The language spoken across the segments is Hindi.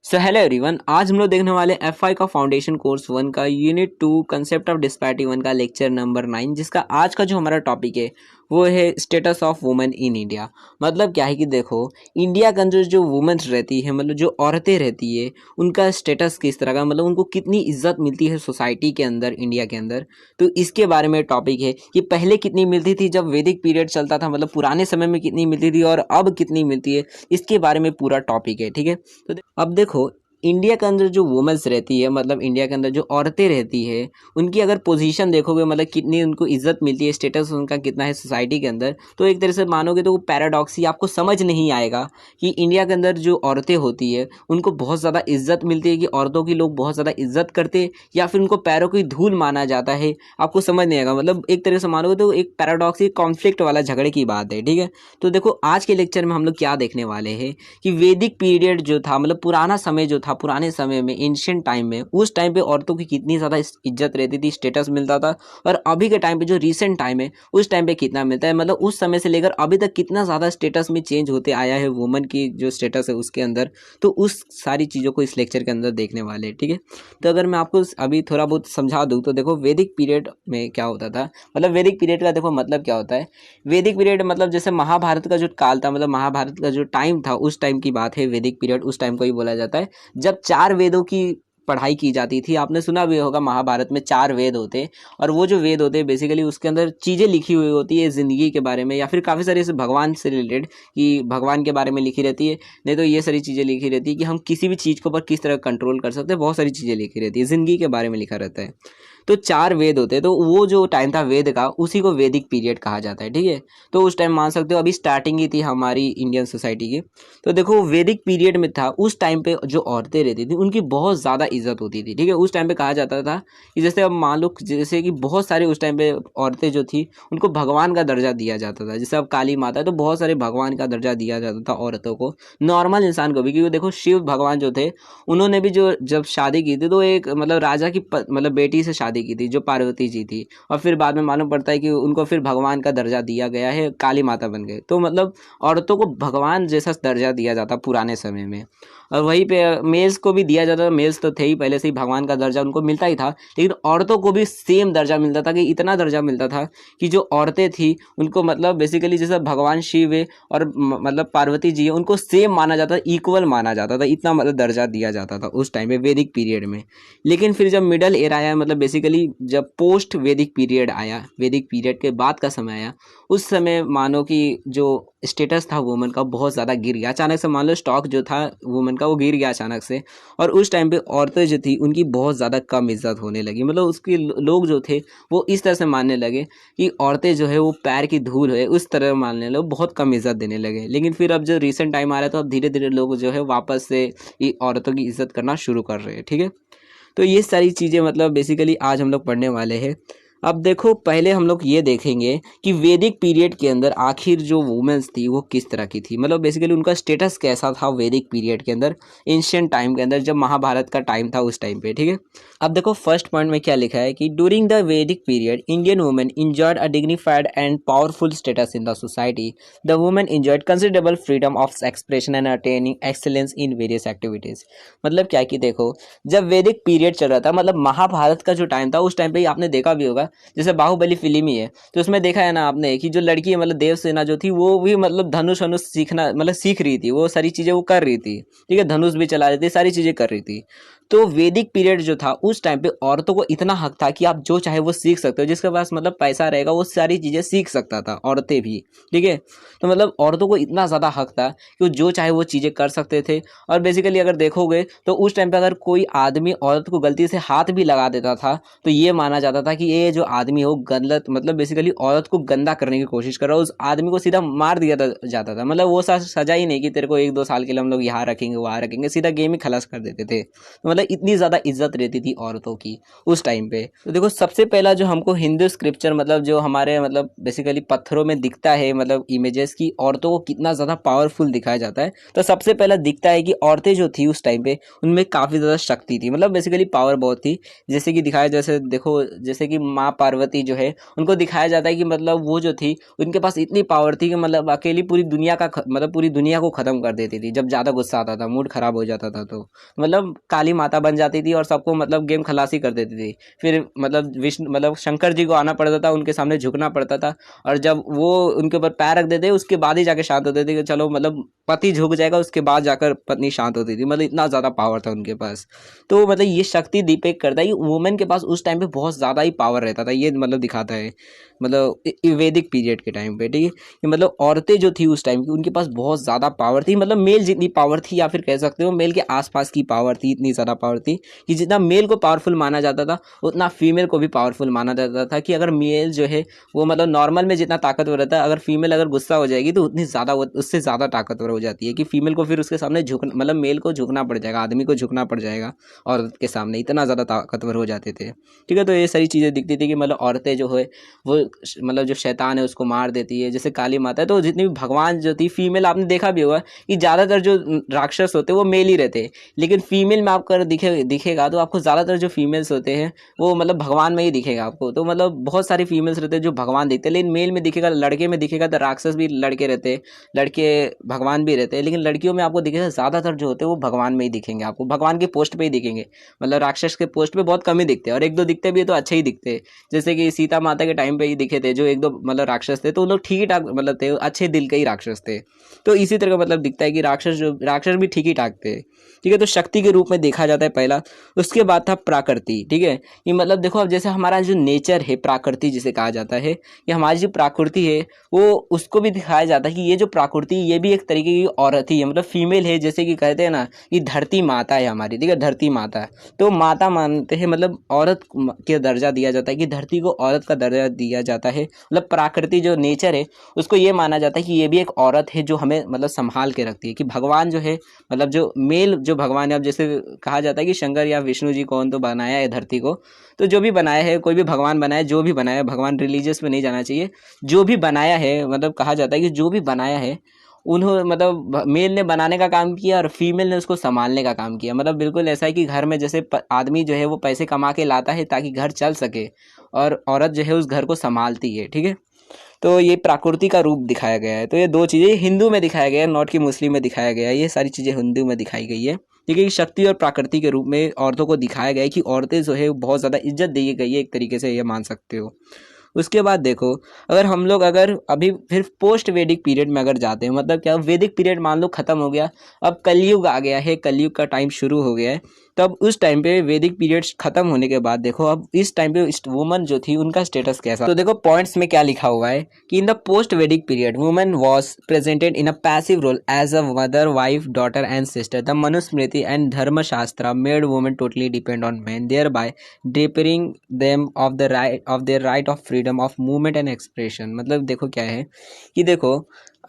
सो हेलो एवरीवन, आज हम लोग देखने वाले एफआई का फाउंडेशन कोर्स 1 का यूनिट 2 कंसेप्ट ऑफ डिस्पैरिटी 1 का लेक्चर नंबर 9, जिसका आज का जो हमारा टॉपिक है वो है status of women in India. मतलब क्या है कि देखो, इंडिया के अंदर जो वुमेन्स रहती है, मतलब जो औरतें रहती है, उनका स्टेटस किस तरह का, मतलब उनको कितनी इज्जत मिलती है सोसाइटी के अंदर, इंडिया के अंदर। तो इसके बारे में टॉपिक है कि पहले कितनी मिलती थी जब वैदिक पीरियड चलता था, मतलब पुराने समय में कितनी मिलती थी और अब कितनी मिलती है, इसके बारे में पूरा टॉपिक है। ठीक है, तो अब देखो, इंडिया के अंदर जो वुमेन्स रहती है, मतलब इंडिया के अंदर जो औरतें रहती है, उनकी अगर पोजीशन देखोगे, मतलब कितनी उनको इज्जत मिलती है, स्टेटस उनका कितना है सोसाइटी के अंदर, तो एक तरह से मानोगे तो वो पैराडॉक्स ही, आपको समझ नहीं आएगा कि इंडिया के अंदर जो औरतें होती है उनको बहुत ज़्यादा इज्जत मिलती है, कि औरतों की लोग बहुत ज़्यादा इज्जत करते हैं या फिर उनको पैरों की धूल माना जाता है। आपको समझ नहीं आएगा, मतलब एक तरह से मानोगे तो एक पैराडॉक्स, एक कॉन्फ्लिक्ट वाला झगड़े की बात है। ठीक है, तो देखो आज के लेक्चर में हम लोग क्या देखने वाले हैं कि वैदिक पीरियड जो था, मतलब पुराना समय जो था, पुराने समय में, एंशिएंट टाइम में, उस टाइम पे औरतों की कितनी ज़्यादा इज्जत रहती थी, स्टेटस मिलता था, और अभी के टाइम पे जो रीसेंट टाइम है उस टाइम पे कितना मिलता है, मतलब उस समय से लेकर अभी तक कितना ज़्यादा स्टेटस में चेंज होते आया है वुमन की जो स्टेटस है उसके अंदर। तो उस सारी चीज़ों को इस लेक्चर के अंदर देखने वाले हैं। ठीक है, तो अगर मैं आपको अभी थोड़ा बहुत समझा दूँ तो देखो, वैदिक पीरियड में क्या होता था, मतलब वैदिक पीरियड का देखो मतलब क्या होता है। वैदिक पीरियड मतलब जैसे महाभारत का जो काल था, मतलब महाभारत का जो टाइम था, उस टाइम की बात है वैदिक पीरियड, उस टाइम को ही बोला जाता है जब 4 वेदों की पढ़ाई की जाती थी। आपने सुना भी होगा महाभारत में 4 वेद होते हैं, और वो जो वेद होते हैं बेसिकली उसके अंदर चीज़ें लिखी हुई होती है ज़िंदगी के बारे में, या फिर काफ़ी सारे ऐसे भगवान से रिलेटेड, कि भगवान के बारे में लिखी रहती है, नहीं तो ये सारी चीज़ें लिखी रहती है कि हम किसी भी चीज़ के ऊपर किस तरह कंट्रोल कर सकते हैं, बहुत सारी चीज़ें लिखी रहती है, ज़िंदगी के बारे में लिखा रहता है। तो 4 वेद होते हैं, तो वो जो टाइम था वेद का, उसी को वैदिक पीरियड कहा जाता है। ठीक है, तो उस टाइम मान सकते हो अभी स्टार्टिंग ही थी हमारी इंडियन सोसाइटी की। तो देखो वैदिक पीरियड में था, उस टाइम पे जो औरतें रहती थी उनकी बहुत ज़्यादा इज्जत होती थी। ठीक है, उस टाइम पे कहा जाता था कि जैसे अब मान लो, जैसे कि बहुत सारे उस टाइम पे औरतें जो थी उनको भगवान का दर्जा दिया जाता था। जैसे अब काली माता है तो बहुत सारे भगवान का दर्जा दिया जाता था औरतों को, नॉर्मल इंसान को भी। क्योंकि देखो शिव भगवान जो थे, उन्होंने भी जो जब शादी की थी तो एक मतलब राजा की मतलब बेटी से शादी की थी जो पार्वती जी थी, और फिर बाद में मालूम पड़ता है कि उनको फिर भगवान का दर्जा दिया गया है, काली माता बन गए। तो मतलब औरतों को भगवान जैसा दर्जा दिया जाता पुराने समय में। और वहीं पे मेल्स को भी दिया जाता, मेल्स तो थे ही पहले से ही, भगवान का दर्जा उनको मिलता ही था, लेकिन औरतों को भी सेम दर्जा मिलता था, कि इतना दर्जा मिलता था कि जो औरतें थी उनको मतलब बेसिकली जैसे भगवान शिव है और मतलब पार्वती जी है, उनको सेम माना जाता था, इक्वल माना जाता था, इतना मतलब दर्जा दिया जाता था उस टाइम में वैदिक पीरियड में। लेकिन फिर जब मिडल एरा आया, मतलब बेसिकली जब पोस्ट वैदिक पीरियड आया, वैदिक पीरियड के बाद का समय आया, उस समय मानो कि जो स्टेटस था वुमेन का बहुत ज़्यादा गिर गया अचानक से। मान लो स्टॉक जो था वुमेन का वो गिर गया अचानक से, और उस टाइम पे औरतें जो थी उनकी बहुत ज़्यादा कम इज्जत होने लगी। मतलब उसके लोग जो थे वो इस तरह से मानने लगे कि औरतें जो है वो पैर की धूल है, उस तरह मानने लगे, बहुत कम इज्जत देने लगे। लेकिन फिर अब जो रिसेंट टाइम आ रहा है तो अब धीरे धीरे लोग जो है वापस से ये औरतों की इज्जत करना शुरू कर रहे हैं। ठीक है, तो ये सारी चीज़ें मतलब बेसिकली आज हम लोग पढ़ने वाले हैं। अब देखो, पहले हम लोग ये देखेंगे कि वैदिक पीरियड के अंदर आखिर जो वुमेन्स थी वो किस तरह की थी, मतलब बेसिकली उनका स्टेटस कैसा था वैदिक पीरियड के अंदर, एंशिएंट टाइम के अंदर, जब महाभारत का टाइम था उस टाइम पे। ठीक है, अब देखो फर्स्ट पॉइंट में क्या लिखा है कि ड्यूरिंग द वैदिक period Indian women enjoyed a dignified and powerful status in the society. The women enjoyed considerable freedom of expression and attaining excellence in various activities. मतलब क्या कि देखो, जब वैदिक पीरियड चल रहा था, मतलब महाभारत का जो टाइम था, उस टाइम पे ही आपने देखा भी होगा, जैसे बाहुबली फिल्म ही है तो उसमें देखा है ना आपने कि जो लड़की है, मतलब देवसेना जो थी, वो भी मतलब धनुष वनुष सीखना, मतलब सीख रही थी, वो सारी चीजें वो कर रही थी। ठीक है, धनुष भी चला रही थी, सारी चीजें कर रही थी। तो वैदिक पीरियड जो था उस टाइम पे औरतों को इतना हक था कि आप जो चाहे वो सीख सकते हो, जिसके पास मतलब पैसा रहेगा वो सारी चीजें सीख सकता था, औरतें भी। ठीक है, तो मतलब औरतों को इतना ज्यादा हक था कि वो जो चाहे वो चीजें कर सकते थे। और बेसिकली अगर देखोगे तो उस टाइम पे अगर कोई आदमी औरत को गलती से हाथ भी लगा देता था तो ये माना जाता था कि ये जो आदमी है वो गलत, मतलब बेसिकली औरत को गंदा करने की कोशिश कर रहा है, उस आदमी को सीधा मार दिया जाता था। मतलब वो सजा ही नहीं कि तेरे को 1-2 साल के लिए हम लोग यहाँ रखेंगे वहाँ रखेंगे, सीधा गेम ही खलास कर देते थे। तो मतलब इतनी ज़्यादा इज्जत रहती थी औरतों की उस टाइम पे। तो देखो सबसे पहला जो हमको हिंदू स्क्रिप्चर, मतलब जो हमारे मतलब बेसिकली पत्थरों में दिखता है, मतलब इमेजेस की औरतों को कितना ज़्यादा पावरफुल दिखाया जाता है, तो सबसे पहला दिखता है कि औरतें जो थी उस टाइम पे उनमें काफ़ी ज़्यादा शक्ति थी, मतलब बेसिकली पावर बहुत थी। जैसे कि दिखाया, जैसे देखो, जैसे कि माँ पार्वती जो है उनको दिखाया जाता है कि मतलब वो जो थी उनके पास इतनी पावर थी कि मतलब अकेली पूरी दुनिया का मतलब पूरी दुनिया को ख़त्म कर देती थी जब ज़्यादा गुस्सा आता था, मूड ख़राब हो जाता था तो मतलब काली माता बन जाती थी और सबको मतलब गेम खलासी कर देती थी। फिर मतलब विष्णु मतलब शंकर जी को आना पड़ता था, उनके सामने झुकना पड़ता था और जब वो उनके ऊपर पैर रख देते उसके बाद ही जाके शांत होते थे कि चलो मतलब पति झुक जाएगा उसके बाद जाकर पत्नी शांत होती थी। मतलब इतना ज़्यादा पावर था उनके पास। तो मतलब ये शक्ति डिपिक्ट करता है कि वुमेन के पास उस टाइम पे बहुत ज़्यादा ही पावर रहता था, ये मतलब दिखाता है मतलब वैदिक पीरियड के टाइम पे, ठीक है। कि मतलब औरतें जो थी उस टाइम की उनके पास बहुत ज़्यादा पावर थी, मतलब मेल जितनी पावर थी या फिर कह सकते हो मेल के आसपास की पावर थी, इतनी ज़्यादा पावर थी कि जितना मेल को पावरफुल माना जाता था उतना फीमेल को भी पावरफुल माना जाता था। कि अगर मेल जो है वो मतलब नॉर्मल में जितना ताकतवर रहता है, अगर फीमेल अगर गुस्सा हो जाएगी तो उतनी ज़्यादा उससे ज़्यादा ताकतवर हो जाती है कि फीमेल को फिर उसके सामने झुक मतलब मेल को झुकना पड़ जाएगा, आदमी को झुकना पड़ जाएगा औरत के सामने, इतना ज़्यादा ताकतवर हो जाते थे, ठीक है। तो ये सारी चीज़ें दिखती थी कि मतलब औरतें जो है वो मतलब जो शैतान है उसको मार देती है, जैसे काली माता है। तो जितनी भी भगवान जो थी फीमेल, आपने देखा भी होगा कि ज़्यादातर जो राक्षस होते हैं वो मेल ही रहते हैं, लेकिन फीमेल में आपको दिखेगा तो आपको ज़्यादातर जो फीमेल्स होते हैं वो मतलब भगवान में ही दिखेगा आपको। तो मतलब बहुत सारी फीमेल्स रहते हैं जो भगवान दिखते हैं, लेकिन मेल में दिखेगा, लड़के में दिखेगा तो राक्षस भी लड़के रहते हैं, लड़के भगवान भी रहते हैं, लेकिन लड़कियों में आपको दिखेगा ज़्यादातर जो होते हैं वो भगवान में ही दिखेंगे, आपको भगवान के पोस्ट पे ही दिखेंगे। मतलब राक्षस के पोस्ट पे बहुत कम ही दिखते हैं, और एक दो दिखते भी है तो अच्छे ही दिखते हैं। जैसे कि सीता माता के टाइम पे ही दिखे थे जो एक दो मतलब राक्षस थे, तो वो लोग ठीक ही ठाक मतलब थे, अच्छे दिल के ही राक्षस थे। तो इसी तरह का मतलब दिखता है कि राक्षस भी ठीक ही ठाक थे, ठीक है। तो शक्ति के रूप में देखा जाता है पहला। उसके बाद था प्रकृति, ठीक है। ये मतलब देखो अब जैसे हमारा जो नेचर है, प्रकृति जिसे कहा जाता है, ये हमारी जो प्रकृति है वो उसको भी दिखाया जाता है कि ये जो प्रकृति ये भी एक तरीके की औरत ही है, मतलब फीमेल है। जैसे कि कहते हैं ना कि धरती माता है हमारी, ठीक है, धरती माता है। तो माता मानते हैं, मतलब औरत के दर्जा दिया जाता है कि धरती को औरत का दर्जा दिया जाता है। मतलब प्रकृति जो नेचर है उसको ये माना जाता है कि ये भी एक औरत है जो हमें मतलब संभाल के रखती है। कि भगवान जो है मतलब जो मेल जो भगवान है, अब जैसे कहा जाता है कि शंकर या विष्णु जी कौन तो बनाया है धरती को, तो जो भी बनाया है, कोई भी भगवान बनाया, जो भी बनाया, भगवान रिलीजियस में नहीं जाना चाहिए, जो भी बनाया है मतलब कहा जाता है कि जो भी बनाया है उन्होंने मतलब मेल ने बनाने का काम किया और फीमेल ने उसको संभालने का काम किया। मतलब बिल्कुल ऐसा है कि घर में जैसे आदमी जो है वो पैसे कमा के लाता है ताकि घर चल सके, और औरत जो है उस घर को संभालती है, ठीक है। तो ये प्रकृति का रूप दिखाया गया है। तो ये दो चीज़ें हिंदू में दिखाया गया है, नॉट कि मुस्लिम में दिखाया गया है। ये सारी चीज़ें हिंदू में दिखाई गई है, ठीक है। शक्ति और प्रकृति के रूप में औरतों को दिखाया गया है कि औरतें जो है बहुत ज़्यादा इज्जत दी गई है, एक तरीके से ये मान सकते हो। उसके बाद देखो, अगर हम लोग अगर अभी फिर पोस्ट वैदिक पीरियड में अगर जाते हैं, मतलब क्या वैदिक पीरियड मान लो खत्म हो गया, अब कलयुग आ गया है, कलयुग का टाइम शुरू हो गया है। तब उस टाइम पे वैदिक पीरियड खत्म होने के बाद देखो अब इस टाइम पे वुमन जो थी उनका स्टेटस कैसा। तो देखो पॉइंट्स में क्या लिखा हुआ है कि in the post Vedic period woman was presented in a passive role as a mother, wife, daughter and sister. The Manusmriti and Dharmashastra made women totally depend on men, thereby depriving them of their right of freedom of movement and expression। मतलब देखो क्या है कि देखो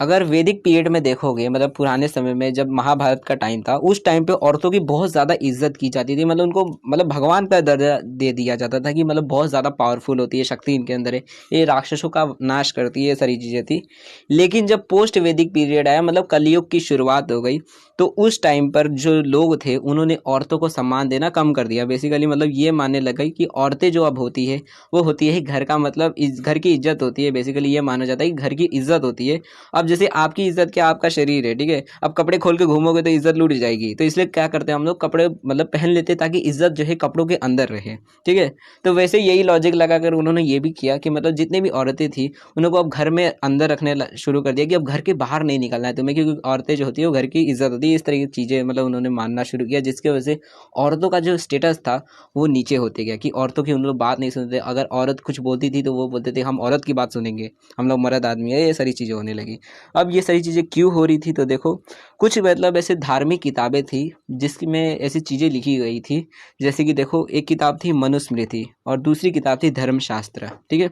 अगर वैदिक पीरियड में देखोगे, मतलब पुराने समय में जब महाभारत का टाइम था, उस टाइम पे औरतों की बहुत ज़्यादा इज्जत की जाती थी। मतलब उनको मतलब भगवान का दर्जा दे दिया जाता था कि मतलब बहुत ज़्यादा पावरफुल होती है, शक्ति इनके अंदर है, ये राक्षसों का नाश करती है, ये सारी चीज़ें थी। लेकिन जब पोस्ट वैदिक पीरियड आया, मतलब कलयुग की शुरुआत हो गई, तो उस टाइम पर जो लोग थे उन्होंने औरतों को सम्मान देना कम कर दिया। बेसिकली मतलब ये मानने लग गई कि औरतें जो अब होती है वो होती है घर का, मतलब घर की इज्जत होती है। बेसिकली ये माना जाता है कि घर की इज्जत होती है। अब जैसे आपकी इज्जत क्या, आपका शरीर है, ठीक है। अब कपड़े खोल के घूमोगे तो इज्जत लूट जाएगी, तो इसलिए क्या करते हैं हम लोग, कपड़े मतलब पहन लेते ताकि इज्जत जो है कपड़ों के अंदर रहे, ठीक है। तो वैसे यही लॉजिक लगाकर उन्होंने ये भी किया कि मतलब जितने भी औरतें थी उनको अब घर में अंदर रखने शुरू कर दिया कि अब घर के बाहर नहीं निकलना है तुम्हें, क्योंकि औरतें जो होती है वो घर की इज्जत होती है। इस तरह की चीज़ें मतलब उन्होंने मानना शुरू किया, जिसकी वजह से औरतों का जो स्टेटस था वो नीचे होते गया कि औरतों की उन लोग बात नहीं सुनते। अगर औरत कुछ बोलती थी तो वो बोलते थे हम औरत की बात सुनेंगे, हम लोग मर्द आदमी है, ये सारी चीज़ें होने लगी। अब ये सारी चीज़ें क्यों हो रही थी, तो देखो कुछ मतलब ऐसे धार्मिक किताबें थी जिसमें ऐसी चीज़ें लिखी गई थी। जैसे कि देखो एक किताब थी मनुस्मृति और दूसरी किताब थी धर्मशास्त्र, ठीक है।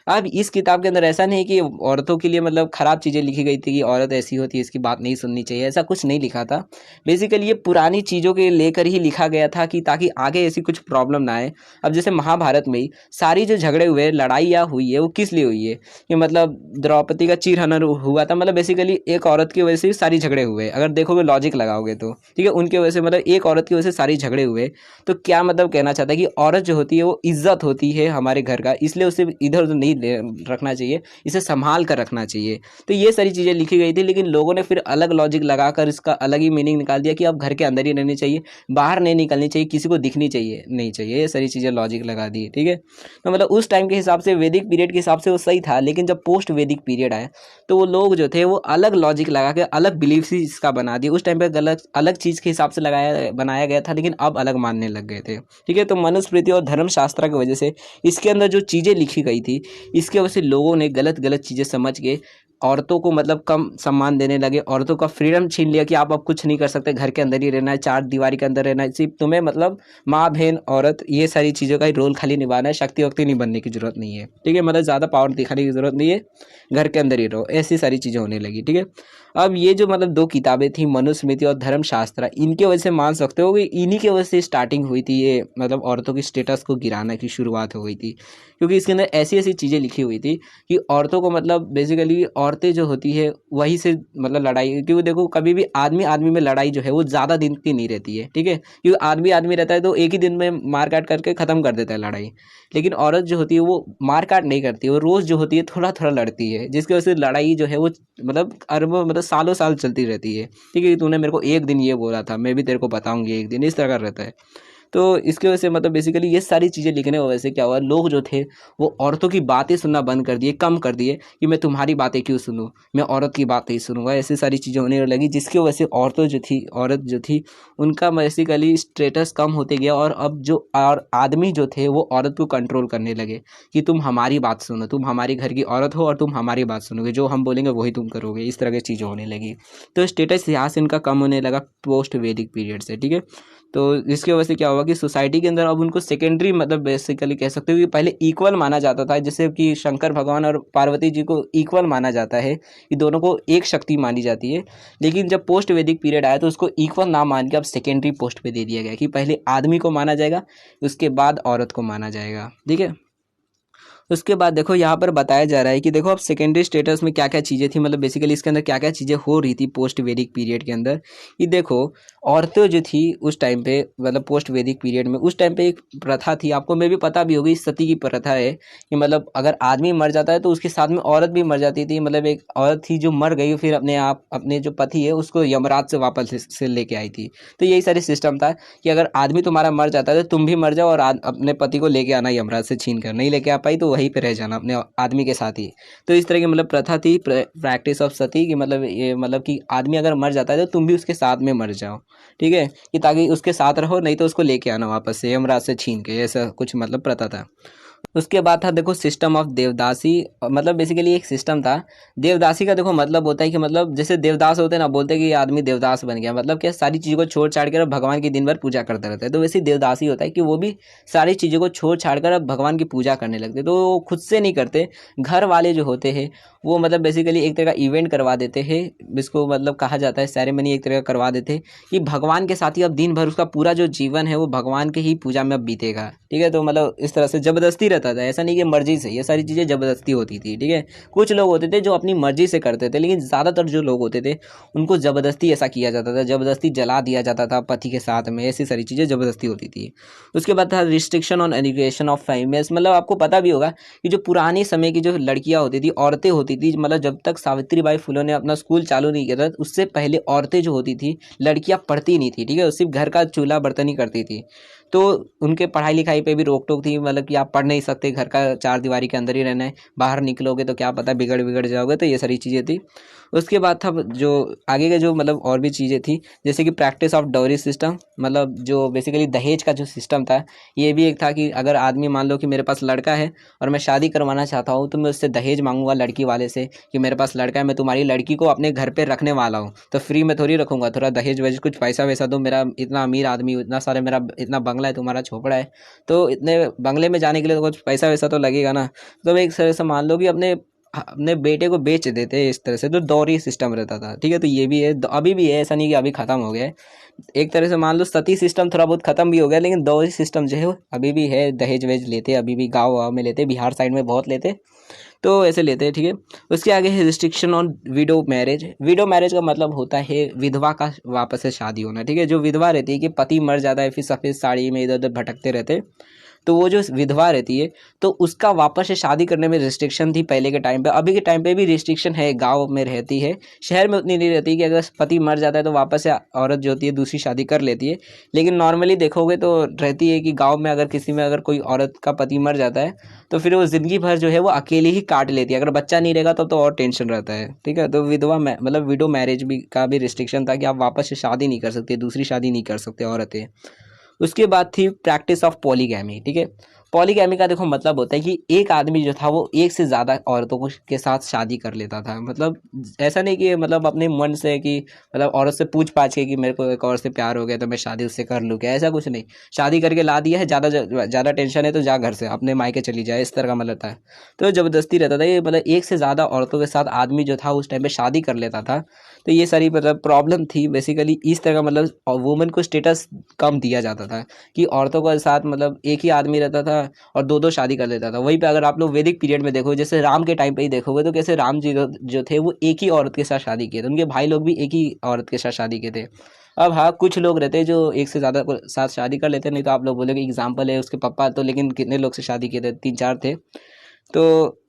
अब इस किताब के अंदर ऐसा नहीं कि औरतों के लिए मतलब ख़राब चीज़ें लिखी गई थी कि औरत ऐसी होती है, इसकी बात नहीं सुननी चाहिए, ऐसा कुछ नहीं लिखा था। बेसिकली ये पुरानी चीज़ों के लेकर ही लिखा गया था कि ताकि आगे ऐसी कुछ प्रॉब्लम ना आए। अब जैसे महाभारत में ही सारी जो झगड़े हुए, लड़ाइयाँ हुई है, वो किस लिए हुई है कि मतलब द्रौपदी का चीरहरण हुआ था, मतलब बेसिकली एक औरत की वजह से सारी झगड़े हुए। अगर देखोगे लॉजिक लगाओगे तो, ठीक है, उनके वजह से मतलब एक औरत की वजह से सारी झगड़े हुए। तो क्या मतलब कहना चाहता है कि औरत जो होती है वो इज्जत इज्जत होती है हमारे घर का, इसलिए उसे इधर उधर नहीं रखना चाहिए, इसे संभाल कर रखना चाहिए। तो ये सारी चीज़ें लिखी गई थी, लेकिन लोगों ने फिर अलग लॉजिक लगाकर इसका अलग ही मीनिंग निकाल दिया कि अब घर के अंदर ही रहनी चाहिए, बाहर नहीं निकलनी चाहिए, किसी को दिखनी चाहिए नहीं चाहिए, ये सारी चीज़ें लॉजिक लगा दी। ठीक है, तो मतलब उस टाइम के हिसाब से, वैदिक पीरियड के हिसाब से वो सही था, लेकिन जब पोस्ट वैदिक पीरियड आया तो वो लोग जो थे वो अलग लॉजिक लगा के अलग बिलीफ ही इसका बना दिया। उस टाइम पे गलत अलग चीज़ के हिसाब से बनाया गया था, लेकिन अब अलग मानने लग गए थे। ठीक है, तो मनुस्मृति और धर्मशास्त्र की वजह से इसके अंदर जो चीज़ें लिखी गई थी, इसकी वजह से लोगों ने गलत गलत चीज़ें समझ के औरतों को मतलब कम सम्मान देने लगे, औरतों का फ्रीडम छीन लिया कि आप अब कुछ नहीं कर सकते, घर के अंदर ही रहना है, चार दीवारी के अंदर रहना है, सिर्फ तुम्हें मतलब माँ बहन औरत ये सारी चीज़ों का ही रोल खाली निभाना है, शक्ति वक्ति नहीं बनने की जरूरत नहीं है। ठीक है, मतलब ज़्यादा पावर दिखाने की जरूरत नहीं है, घर के अंदर ही रहो, ऐसी सारी चीज़ें होने लगी। ठीक है, अब ये जो मतलब दो किताबें थी, मनुस्मृति और धर्मशास्त्र, इनके वजह से मान सकते हो कि इन्हीं की वजह से स्टार्टिंग हुई थी ये, मतलब औरतों की स्टेटस को गिराने की शुरुआत हो गई थी, क्योंकि इसके अंदर ऐसी ऐसी चीज़ें लिखी हुई थी कि औरतों को मतलब बेसिकली औरतें जो होती है वही से मतलब लड़ाई, क्योंकि देखो कभी भी आदमी आदमी में लड़ाई जो है वो ज़्यादा दिन की नहीं रहती है। ठीक है, क्योंकि आदमी आदमी रहता है तो एक ही दिन में मार काट करके ख़त्म कर देता है लड़ाई, लेकिन औरत जो होती है वो मार काट नहीं करती, वो रोज़ जो होती है थोड़ा थोड़ा लड़ती है, जिसकी वजह से लड़ाई जो है वो मतलब अरबों मतलब सालों साल चलती रहती है। ठीक है, तूने मेरे को एक दिन ये बोला था, मैं भी तेरे को बताऊंगी एक दिन, इस तरह का रहता है। तो इसकी वजह से मतलब बेसिकली ये सारी चीज़ें लिखने की वजह से क्या हुआ, लोग जो थे वो औरतों की बातें सुनना बंद कर दिए, कम कर दिए कि मैं तुम्हारी बातें क्यों सुनूं, मैं औरत की बातें ही सुनूंगा, ऐसी सारी चीज़ें होने लगी, जिसकी वजह से औरत जो थी उनका बेसिकली स्टेटस कम होते गया, और अब जो और आदमी जो थे वो औरत को कंट्रोल करने लगे कि तुम हमारी बात सुनो, तुम हमारी घर की औरत हो और तुम हमारी बात सुनोगे, जो हम बोलेंगे वही तुम करोगे, इस तरह की चीज़ें होने लगी। तो स्टेटस यहाँ से इनका कम होने लगा पोस्ट वैदिक पीरियड से। ठीक है, तो इसकी वजह से क्या हुआ कि सोसाइटी के अंदर अब उनको सेकेंडरी मतलब बेसिकली कह सकते हो कि पहले इक्वल माना जाता था, जैसे कि शंकर भगवान और पार्वती जी को इक्वल माना जाता है, कि दोनों को एक शक्ति मानी जाती है, लेकिन जब पोस्ट वैदिक पीरियड आया तो उसको इक्वल ना मान के अब सेकेंडरी पोस्ट पे दे दिया गया कि पहले आदमी को माना जाएगा, उसके बाद औरत को माना जाएगा। ठीक है, उसके बाद देखो यहाँ पर बताया जा रहा है कि देखो अब सेकेंडरी स्टेटस में क्या क्या चीज़ें थी, मतलब बेसिकली इसके अंदर क्या क्या चीज़ें हो रही थी पोस्ट वैदिक पीरियड के अंदर। कि देखो औरतें जो थी उस टाइम पे मतलब पोस्ट वैदिक पीरियड में, उस टाइम पे एक प्रथा थी, आपको मे भी पता भी होगी, सती की प्रथा है कि मतलब अगर आदमी मर जाता है तो उसके साथ में औरत भी मर जाती थी। मतलब एक औरत थी जो मर गई, फिर अपने जो पति है उसको यमराज से वापस से लेके आई थी। तो यही सारी सिस्टम था कि अगर आदमी तुम्हारा मर जाता है तो तुम भी मर जाओ और अपने पति को लेके आना यमराज से छीन कर, नहीं लेके आ पाई तो वहीं पे रह जाना अपने आदमी के साथ ही। तो इस तरह की मतलब प्रथा थी, प्रैक्टिस ऑफ सती, कि मतलब ये मतलब कि आदमी अगर मर जाता है तो तुम भी उसके साथ में मर जाओ। ठीक है, कि ताकि उसके साथ रहो, नहीं तो उसको लेके आना वापस से यमराज से छीन के, ऐसा कुछ मतलब प्रथा था। उसके बाद था देखो सिस्टम ऑफ देवदासी, मतलब बेसिकली एक सिस्टम था देवदासी का। देखो मतलब होता है कि मतलब जैसे देवदास होते हैं ना, बोलते हैं कि ये आदमी देवदास बन गया, मतलब क्या सारी चीज़ों को छोड़ छाड़ कर अब भगवान की दिन भर पूजा करता रहता है। तो वैसे देवदासी होता है कि वो भी सारी चीज़ों को छोड़ छाड़ कर अब भगवान की पूजा करने लगते, तो वो खुद से नहीं करते, घर वाले जो होते हैं वो मतलब बेसिकली एक तरह का इवेंट करवा देते हैं, इसको मतलब कहा जाता है सेरेमनी एक तरह का करवा देते हैं कि भगवान के साथ ही अब दिन भर उसका पूरा जो जीवन है वो भगवान के ही पूजा में अब बीतेगा। ठीक है, तो मतलब इस तरह से जबरदस्ती रहता था, ऐसा नहीं कि मर्जी से, ये सारी चीज़ें जबरदस्ती होती थी। ठीक है, कुछ लोग होते थे जो अपनी मर्जी से करते थे, लेकिन ज़्यादातर जो लोग होते थे उनको ज़बरदस्ती ऐसा किया जाता था, ज़बरदस्ती जला दिया जाता था पति के साथ में, ऐसी सारी चीज़ें ज़बरदस्ती होती थी। उसके बाद था restriction on education of females, मतलब आपको पता भी होगा कि जो पुराने समय की जो लड़कियां होती थी, औरतें होती थी, मतलब जब तक सावित्री बाई फुले ने अपना स्कूल चालू नहीं किया था उससे पहले औरतें जो होती थी, लड़कियां पढ़ती नहीं थी। ठीक है, सिर्फ घर का चूल्हा बर्तन ही करती थी, तो उनके पढ़ाई लिखाई पे भी रोक टोक थी, मतलब कि आप पढ़ नहीं सकते, घर का चार दीवारी के अंदर ही रहना है, बाहर निकलोगे तो क्या पता बिगड़ बिगड़ जाओगे, तो ये सारी चीज़ें थी। उसके बाद था जो आगे के जो मतलब और भी चीज़ें थी, जैसे कि प्रैक्टिस ऑफ डाउरी सिस्टम, मतलब जो बेसिकली दहेज का जो सिस्टम था, ये भी एक था कि अगर आदमी मान लो कि मेरे पास लड़का है और मैं शादी करवाना चाहता हूँ, तो मैं उससे दहेज मांगूंगा लड़की वाले से कि मेरे पास लड़का है, मैं तुम्हारी लड़की को अपने घर पे रखने वाला हूँ, तो फ्री में थोड़ी रखूंगा, थोड़ा दहेज वहेज कुछ पैसा वैसा दो, मेरा इतना अमीर आदमी, इतना सारे मेरा इतना बंगला है, तुम्हारा छोपड़ा है, तो इतने बंगले में जाने के लिए तो कुछ पैसा वैसा तो लगेगा ना। तो एक तरह से मान लो कि अपने अपने बेटे को बेच देते हैं इस तरह से, तो दौरी सिस्टम रहता था। ठीक है, तो ये भी है, अभी भी है, ऐसा नहीं कि अभी खत्म हो गया है। एक तरह से मान लो सती सिस्टम थोड़ा बहुत खत्म भी हो गया, लेकिन दौरी सिस्टम जो है वो अभी भी है, दहेज वहेज लेते अभी भी, गाँव वाँव में लेते, बिहार साइड में बहुत लेते, तो ऐसे लेते हैं। ठीक है, उसके आगे है restriction on window marriage. Window marriage का मतलब होता है विधवा का वापस से शादी होना। ठीक है, जो विधवा रहती है कि पति मर जाता है, फिर सफ़ेद साड़ी में इधर उधर भटकते रहते, तो वो जो विधवा रहती है तो उसका वापस से शादी करने में रिस्ट्रिक्शन थी पहले के टाइम पे। अभी के टाइम पे भी रिस्ट्रिक्शन है, गाँव में रहती है, शहर में उतनी नहीं रहती कि अगर पति मर जाता है तो वापस से औरत जो होती है दूसरी शादी कर लेती है। लेकिन नॉर्मली देखोगे तो रहती है कि गाँव में अगर किसी में अगर कोई औरत का पति मर जाता है तो फिर वो ज़िंदगी भर जो है वो अकेले ही काट लेती है। अगर बच्चा नहीं रहेगा तो और टेंशन रहता है, ठीक है। तो विधवा मतलब विडो मैरिज भी का भी रिस्ट्रिक्शन था कि आप वापस से शादी नहीं कर सकते, दूसरी शादी नहीं कर सकते औरतें। उसके बाद थी प्रैक्टिस ऑफ पॉलीगैमी, ठीक है। पॉलीगैमी का देखो मतलब होता है कि एक आदमी जो था वो एक से ज़्यादा औरतों को के साथ शादी कर लेता था। मतलब ऐसा नहीं कि मतलब अपने मन से कि मतलब औरत से पूछ पाछ के कि मेरे को एक और से प्यार हो गया तो मैं शादी उससे कर लूँ क्या, ऐसा कुछ नहीं। शादी करके ला दिया है, ज़्यादा टेंशन है तो जा घर से अपने मायके चली जाए, इस तरह का मतलब था। तो ज़बरदस्ती रहता था ये, मतलब एक से ज़्यादा औरतों के साथ आदमी जो था उस टाइम पे शादी कर लेता था। तो ये सारी मतलब प्रॉब्लम थी बेसिकली, इस तरह का मतलब वुमेन को स्टेटस कम दिया जाता था कि औरतों के साथ मतलब एक ही आदमी रहता था और दो दो शादी कर लेता था। वहीं पे अगर आप लोग वैदिक पीरियड में देखो, जैसे राम के टाइम पे ही देखोगे तो कैसे राम जी जो थे वो एक ही औरत के साथ शादी किए थे, उनके भाई लोग भी एक ही औरत के साथ शादी किए थे। अब हाँ, कुछ लोग रहते हैं जो एक से ज़्यादा को साथ शादी कर लेते हैं, नहीं तो आप लोग बोलोगे एग्जाम्पल है उसके पापा, तो लेकिन कितने लोग से शादी किए थे, 3-4 थे। तो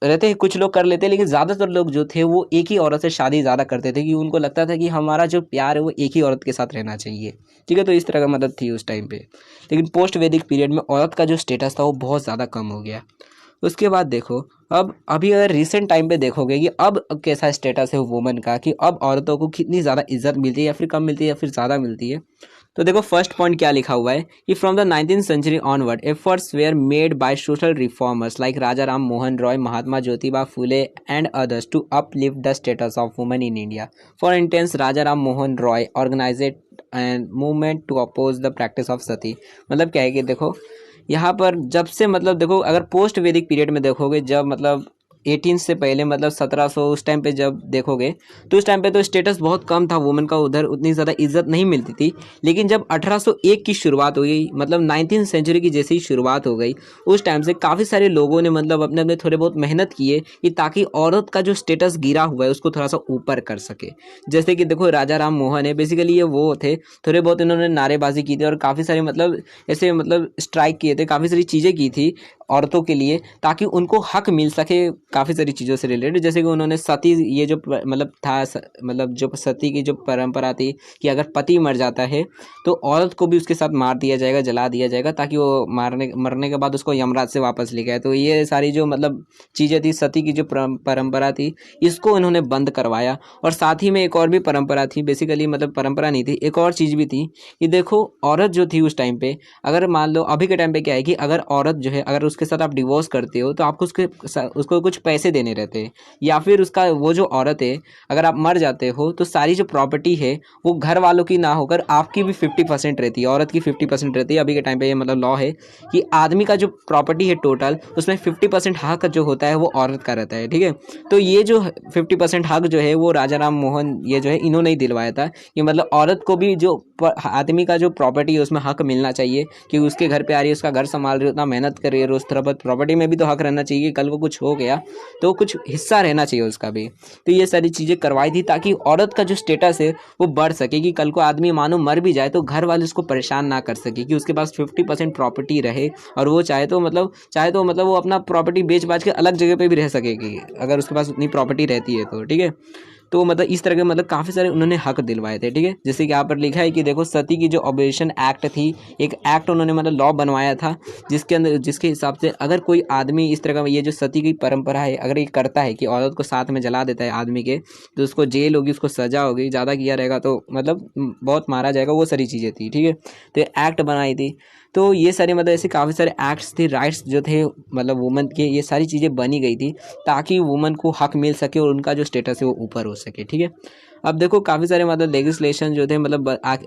रहते हैं कुछ लोग कर लेते हैं, लेकिन ज़्यादातर लोग जो थे वो एक ही औरत से शादी ज़्यादा करते थे कि उनको लगता था कि हमारा जो प्यार है वो एक ही औरत के साथ रहना चाहिए, ठीक है। तो इस तरह का मदद थी उस टाइम पे। लेकिन पोस्ट वैदिक पीरियड में औरत का जो स्टेटस था वो बहुत ज़्यादा कम हो गया। उसके बाद देखो, अब अभी अगर रिसेंट टाइम पे देखोगे कि अब कैसा स्टेटस है वुमेन का, कि अब औरतों को कितनी ज़्यादा इज्जत मिलती है या फिर कम मिलती है या फिर ज़्यादा मिलती है। तो देखो फर्स्ट पॉइंट क्या लिखा हुआ है कि from the 19th century onward efforts were made by social reformers like Raja Ram Mohan Roy, Mahatma Jyotiba Phule and others to uplift the status of women in India. For instance Raja Ram Mohan Roy organised and movement to oppose the practice of sati. मतलब क्या है कि देखो यहाँ पर जब से मतलब देखो अगर पोस्ट वैदिक पीरियड में देखोगे, जब मतलब 18 से पहले मतलब 1700 उस टाइम पे जब देखोगे तो उस टाइम पे तो स्टेटस बहुत कम था वुमेन का, उधर उतनी ज़्यादा इज्जत नहीं मिलती थी। लेकिन जब 1801 की शुरुआत हुई, मतलब 19th सेंचुरी की जैसे ही शुरुआत हो गई, उस टाइम से काफ़ी सारे लोगों ने मतलब अपने अपने थोड़े बहुत मेहनत किए कि ताकि औरत का जो स्टेटस गिरा हुआ है उसको थोड़ा सा ऊपर कर सके। जैसे कि देखो राजा राम मोहन है, बेसिकली ये वो थे, थोड़े बहुत इन्होंने नारेबाजी की थी और काफ़ी सारे मतलब ऐसे मतलब स्ट्राइक किए थे, काफ़ी सारी चीज़ें की थी औरतों के लिए ताकि उनको हक मिल सके काफ़ी सारी चीज़ों से रिलेटेड। जैसे कि उन्होंने सती, ये जो मतलब था मतलब जो सती की जो परंपरा थी कि अगर पति मर जाता है तो औरत को भी उसके साथ मार दिया जाएगा, जला दिया जाएगा, ताकि वो मरने के बाद उसको यमराज से वापस लेके आए। तो ये सारी जो मतलब चीज़ें थी, सती की जो परंपरा थी, इसको इन्होंने बंद करवाया। और साथ ही में एक और भी परंपरा थी, बेसिकली मतलब परंपरा नहीं थी, एक और चीज़ भी थी कि देखो औरत जो थी उस टाइम पे, अगर मान लो अभी के टाइम पे क्या है कि अगर औरत जो है अगर उसके साथ आप डिवोर्स करते हो तो आपको उसको कुछ पैसे देने रहते हैं, या फिर उसका वो जो औरत है अगर आप मर जाते हो तो सारी जो प्रॉपर्टी है वो घर वालों की ना होकर आपकी भी 50% रहती है, औरत की 50% रहती है। अभी के टाइम पे ये मतलब लॉ है कि आदमी का जो प्रॉपर्टी है टोटल उसमें 50% हक जो होता है वो औरत का रहता है, ठीक है। तो ये जो 50% हक जो है वो राजा राम मोहन ये जो है इन्होंने ही दिलवाया था कि मतलब औरत को भी जो आदमी का जो प्रॉपर्टी है उसमें हक मिलना चाहिए, कि उसके घर पे आ रही है, उसका घर संभाल रही है, उतना मेहनत कर रही है रोज, थोड़ा बहुत प्रॉपर्टी में भी तो हक रहना चाहिए। कल को कुछ हो गया तो कुछ हिस्सा रहना चाहिए उसका भी। तो ये सारी चीज़ें करवाई थी ताकि औरत का जो स्टेटस है वो बढ़ सके, कि कल को आदमी मानो मर भी जाए तो घर वाले उसको परेशान ना कर सके, कि उसके पास 50% प्रॉपर्टी रहे और वो चाहे तो मतलब वो अपना प्रॉपर्टी बेच बाच के अलग जगह पे भी रह सकेगी अगर उसके पास उतनी प्रॉपर्टी रहती है तो, ठीक है। तो मतलब इस तरह के मतलब काफ़ी सारे उन्होंने हक दिलवाए थे, ठीक है। जैसे कि यहाँ पर लिखा है कि देखो सती की जो ऑब्लिगेशन एक्ट थी, एक एक्ट उन्होंने मतलब लॉ बनवाया था जिसके अंदर जिसके हिसाब से अगर कोई आदमी इस तरह का ये जो सती की परंपरा है अगर ये करता है कि औरत को साथ में जला देता है आदमी के, तो उसको जेल होगी, उसको सजा होगी, ज़्यादा किया रहेगा तो मतलब बहुत मारा जाएगा, वो सारी चीज़ें थी, ठीक है। तो एक्ट बनाई थी। तो ये सारे मतलब ऐसे काफ़ी सारे एक्ट्स थे, राइट्स जो थे मतलब वुमेन के, ये सारी चीज़ें बनी गई थी ताकि वुमेन को हक मिल सके और उनका जो स्टेटस है वो ऊपर हो सके, ठीक है। अब देखो काफ़ी सारे मतलब लेजिस्लेशन जो थे मतलब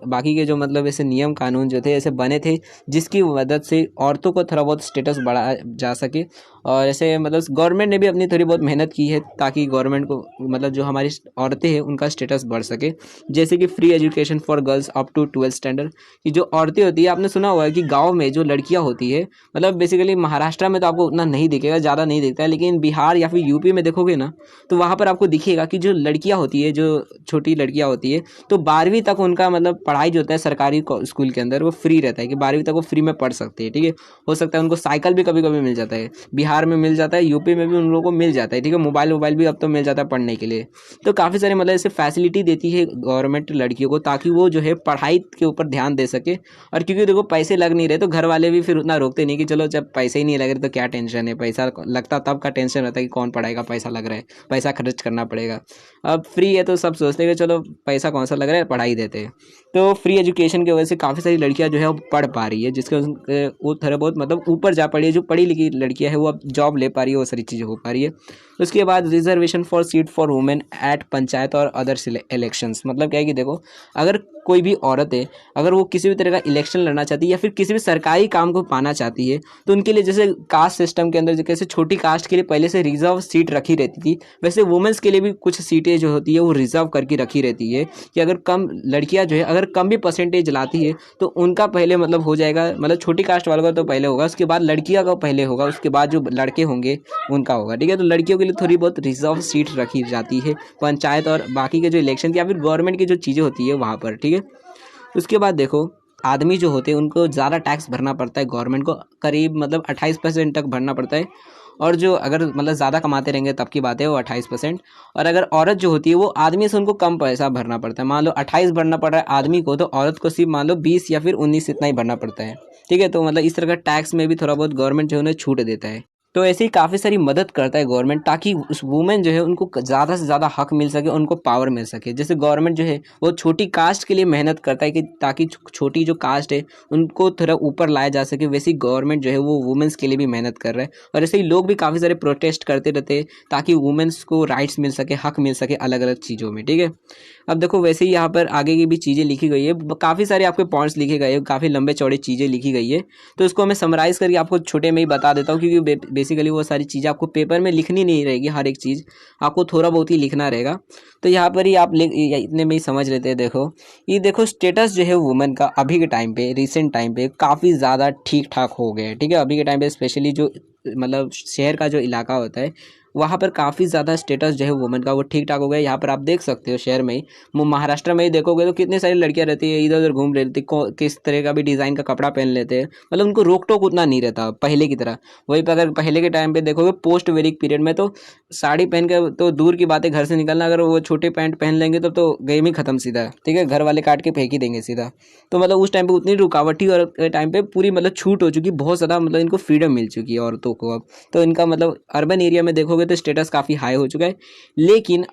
बाकी के जो मतलब ऐसे नियम कानून जो थे ऐसे बने थे जिसकी मदद से औरतों को थोड़ा बहुत स्टेटस बढ़ाया जा सके। और ऐसे मतलब गवर्नमेंट ने भी अपनी थोड़ी बहुत मेहनत की है ताकि गवर्नमेंट को मतलब जो हमारी औरतें हैं उनका स्टेटस बढ़ सके। जैसे कि free education for girls up to 12th standard, कि जो औरतें होती है, आपने सुना हुआ है कि गाँव में जो लड़कियाँ होती है, मतलब बेसिकली महाराष्ट्र में तो आपको उतना नहीं दिखेगा, ज़्यादा नहीं दिखता है, लेकिन बिहार या फिर यूपी में देखोगे ना तो वहाँ पर आपको दिखेगा कि जो लड़कियाँ होती है, जो छोटी लड़कियाँ होती है तो 12वीं तक उनका मतलब पढ़ाई जो होता है सरकारी स्कूल के अंदर वो फ्री रहता है कि 12वीं तक वो फ्री में पढ़ सकती है। ठीक है, हो सकता है उनको साइकिल भी कभी कभी मिल जाता है, बिहार में मिल जाता है, यूपी में भी उन लोगों को मिल जाता है। ठीक है, मोबाइल भी अब तो मिल जाता है पढ़ने के लिए। तो काफ़ी सारे मतलब ऐसे फैसिलिटी देती है गवर्नमेंट लड़कियों को ताकि वो जो है पढ़ाई के ऊपर ध्यान दे सके। और क्योंकि देखो पैसे लग नहीं रहे तो घर वाले भी फिर उतना रोकते नहीं कि चलो जब पैसे ही नहीं लग रहे तो क्या टेंशन है, पैसा लगता तब का टेंशन रहता है कि कौन पढ़ाएगा, पैसा लग रहा है, पैसा खर्च करना पड़ेगा। अब फ्री है तो सब सोचते हैं कि चलो पैसा कौन सा लग रहा है, पढ़ाई देते हैं। तो फ्री एजुकेशन की वजह से काफ़ी सारी लड़कियां जो है वो पढ़ पा रही है, जिसके वो थोड़ा बहुत मतलब ऊपर जा पा रही है। जो पढ़ी लिखी लड़कियां है वो अब जॉब ले पा रही है, वो सारी चीज़ें हो पा रही है। उसके बाद reservation for seat for women at panchayat और अदर इलेक्शंस। मतलब क्या है कि देखो अगर कोई भी औरत है, अगर वो किसी भी तरह का इलेक्शन लड़ना चाहती है या फिर किसी भी सरकारी काम को पाना चाहती है तो उनके लिए जैसे कास्ट सिस्टम के अंदर जैसे छोटी कास्ट के लिए पहले से रिजर्व सीट रखी रहती थी, वैसे वुमेन्स के लिए भी कुछ सीटें जो होती है वो रिजर्व करके रखी रहती है कि अगर कम लड़कियां जो है अगर कम भी परसेंटेज लाती है तो उनका पहले मतलब हो जाएगा, मतलब छोटी कास्ट वालों का तो पहले होगा, उसके बाद लड़कियां का पहले होगा, उसके बाद जो लड़के होंगे उनका होगा। ठीक है, तो लड़कियों के लिए थोड़ी बहुत रिजर्व सीट रखी जाती है पंचायत और बाकी के जो इलेक्शन या फिर गवर्नमेंट की जो चीज़ें होती है वहाँ पर। ठीक है, उसके बाद देखो आदमी जो होते हैं उनको ज़्यादा टैक्स भरना पड़ता है गवर्नमेंट को, करीब मतलब 28% तक भरना पड़ता है। और जो अगर मतलब ज़्यादा कमाते रहेंगे तब की बात है वो 28%। और अगर औरत जो होती है वो आदमी से उनको कम पैसा भरना पड़ता है। मान लो 28 भरना पड़ रहा है आदमी को तो औरत को सिर्फ मान लो 20 या फिर 19 इतना ही भरना पड़ता है। ठीक है, तो मतलब इस तरह का टैक्स में भी थोड़ा बहुत गवर्नमेंट जो है उन्हें छूट देता है। तो ऐसे ही काफ़ी सारी मदद करता है गवर्नमेंट ताकि उस वुमेन जो है उनको ज़्यादा से ज़्यादा हक मिल सके, उनको पावर मिल सके। जैसे गवर्नमेंट जो है वो छोटी कास्ट के लिए मेहनत करता है कि ताकि छोटी जो कास्ट है उनको थोड़ा ऊपर लाया जा सके, वैसे ही गवर्नमेंट जो है वो वुमेन्स के लिए भी मेहनत कर रहा है। और ऐसे ही लोग भी काफ़ी सारे प्रोटेस्ट करते रहते हैं ताकि वुमेन्स को राइट्स मिल सके, हक मिल सके अलग अलग चीज़ों में। ठीक है, अब देखो वैसे ही यहाँ पर आगे की भी चीज़ें लिखी गई है, काफ़ी सारे आपके पॉइंट्स लिखे गए हैं, काफ़ी लंबे चौड़े चीज़ें लिखी गई है। तो इसको मैं समराइज़ करके आपको छोटे में ही बता देता हूँ क्योंकि बेसिकली वो सारी चीज़ें आपको पेपर में लिखनी नहीं रहेगी, हर एक चीज़ आपको थोड़ा बहुत ही लिखना रहेगा। तो यहाँ पर ही आप इतने में ही समझ लेते हैं। देखो ये देखो स्टेटस जो है वुमेन का अभी के टाइम पे, रिसेंट टाइम पे काफ़ी ज़्यादा ठीक ठाक हो गया है। ठीक है, अभी के टाइम पे स्पेशली जो मतलब शहर का जो इलाका होता है वहाँ पर काफ़ी ज़्यादा स्टेटस जो है वुमेन का वो ठीक ठाक हो गया है। यहाँ पर आप देख सकते हो शहर में ही, महाराष्ट्र में ही देखोगे तो कितनी सारी लड़कियाँ रहती है इधर उधर घूम रही रहती, किस तरह का भी डिज़ाइन का कपड़ा पहन लेते हैं, मतलब उनको रोक टोक उतना नहीं रहता पहले की तरह। वहीं पर अगर पहले के टाइम पे देखोगे पोस्ट वेदिक पीरियड में तो साड़ी पहन के तो दूर की बात है घर से निकलना, अगर वो छोटे पैंट पहन लेंगे तो गेम ही खत्म सीधा। ठीक है, घर वाले काट के फेंक ही देंगे सीधा। तो मतलब उस टाइम पे उतनी रुकावटी और टाइम पे पूरी मतलब छूट हो चुकी, बहुत ज़्यादा मतलब इनको फ्रीडम मिल चुकी है औरतों को अब। तो इनका मतलब अर्बन एरिया में देखोगे तो स्टेटस काफ़ी हाई हो चुका है। लेकिन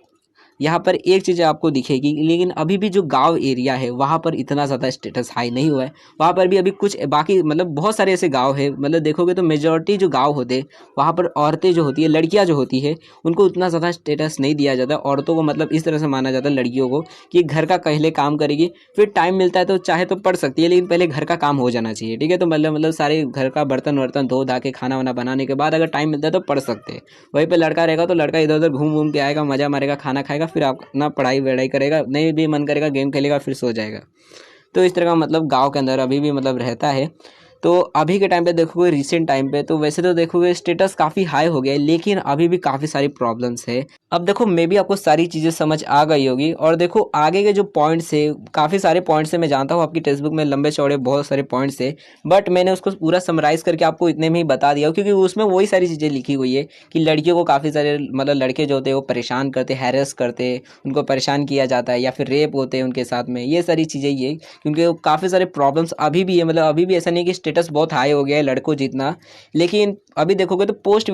यहाँ पर एक चीज़ आपको दिखेगी, लेकिन अभी भी जो गांव एरिया है वहाँ पर इतना ज़्यादा स्टेटस हाई नहीं हुआ है। वहाँ पर भी अभी कुछ बाकी मतलब बहुत सारे ऐसे गांव है, मतलब देखोगे तो मेजॉरिटी जो गांव होते हैं वहाँ पर औरतें जो होती है, लड़कियाँ जो होती है उनको उतना ज़्यादा स्टेटस नहीं दिया जाता। औरतों को मतलब इस तरह से माना जाता है लड़कियों को कि घर का पहले काम करेगी, फिर टाइम मिलता है तो चाहे तो पढ़ सकती है लेकिन पहले घर का काम हो जाना चाहिए। ठीक है, तो मतलब सारे घर का बर्तन वर्तन धो धा के खाना वाना बनाने के बाद अगर टाइम मिलता है तो पढ़ सकते हैं। वहीं पे लड़का रहेगा तो लड़का इधर उधर घूम घूम के आएगा, मज़ा मारेगा, खाना खाएगा, फिर अपना पढ़ाई वढ़ाई करेगा, नहीं भी मन करेगा गेम खेलेगा, फिर सो जाएगा। तो इस तरह का मतलब गांव के अंदर अभी भी मतलब रहता है। तो अभी के टाइम पे देखोगे रिसेंट टाइम पे तो वैसे तो देखोगे स्टेटस काफ़ी हाई हो गया है लेकिन अभी भी काफ़ी सारी प्रॉब्लम्स है। अब देखो मे भी आपको सारी चीज़ें समझ आ गई होगी। और देखो आगे के जो पॉइंट्स है, काफ़ी सारे पॉइंट्स है, मैं जानता हूँ आपकी टेक्स्ट बुक में लंबे चौड़े बहुत सारे पॉइंट्स है, बट मैंने उसको पूरा समराइज़ करके आपको इतने में ही बता दिया क्योंकि उसमें वही सारी चीज़ें लिखी हुई है कि लड़कियों को काफ़ी सारे मतलब लड़के जो होते हैं वो परेशान करते, हैरेस करते, उनको परेशान किया जाता है या फिर रेप होते हैं उनके साथ में, ये सारी चीज़ें ये क्योंकि काफ़ी सारे प्रॉब्लम्स अभी भी है। मतलब अभी भी ऐसा नहीं कि स्टेटस बहुत हाई हो गया है लड़कों जितना, लेकिन अभी देखोगे तो पोस्ट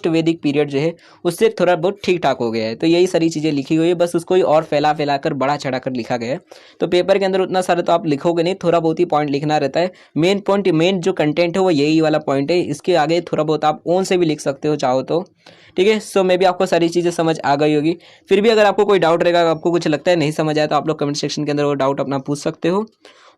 वैदिक पीरियड जो है उससे थोड़ा बहुत ठीक ठाक हो गया है। तो यही सारी चीज़ें लिखी हुई है, बस उसको ही और फैला फैला कर बड़ा चढ़ा कर लिखा गया है। तो पेपर के अंदर उतना सारा तो आप लिखोगे नहीं, थोड़ा बहुत ही पॉइंट लिखना रहता है। मेन पॉइंट, मेन जो कंटेंट है वो यही वाला पॉइंट है, इसके आगे थोड़ा बहुत आप ओन से भी लिख सकते हो चाहो तो। ठीक है, सो मे भी आपको सारी चीज़ें समझ आ गई होगी। फिर भी अगर आपको कोई डाउट रहेगा, आपको कुछ लगता है नहीं समझ आया, तो आप लोग कमेंट सेक्शन के अंदर वो डाउट अपना पूछ सकते हो।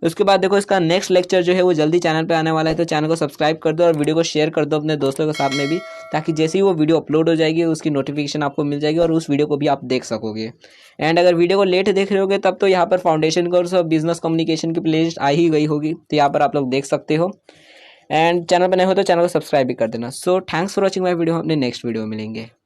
उसके बाद देखो इसका नेक्स्ट लेक्चर जो है वो जल्दी चैनल पे आने वाला है, तो चैनल को सब्सक्राइब कर दो और वीडियो को शेयर कर दो अपने दोस्तों के साथ में भी, ताकि जैसे ही वो वीडियो अपलोड हो जाएगी उसकी नोटिफिकेशन आपको मिल जाएगी और उस वीडियो को भी आप देख सकोगे। एंड अगर वीडियो को लेट देख रहे होगे तब तो यहाँ पर फाउंडेशन कोर्स और बिजनेस कम्युनिकेशन की प्लेलिस्ट आ ही गई होगी, तो यहाँ पर आप लोग देख सकते हो। एंड चैनल पर नए हो तो चैनल को सब्सक्राइब भी कर देना। So thanks for watching my video, अपने नेक्स्ट वीडियो में मिलेंगे।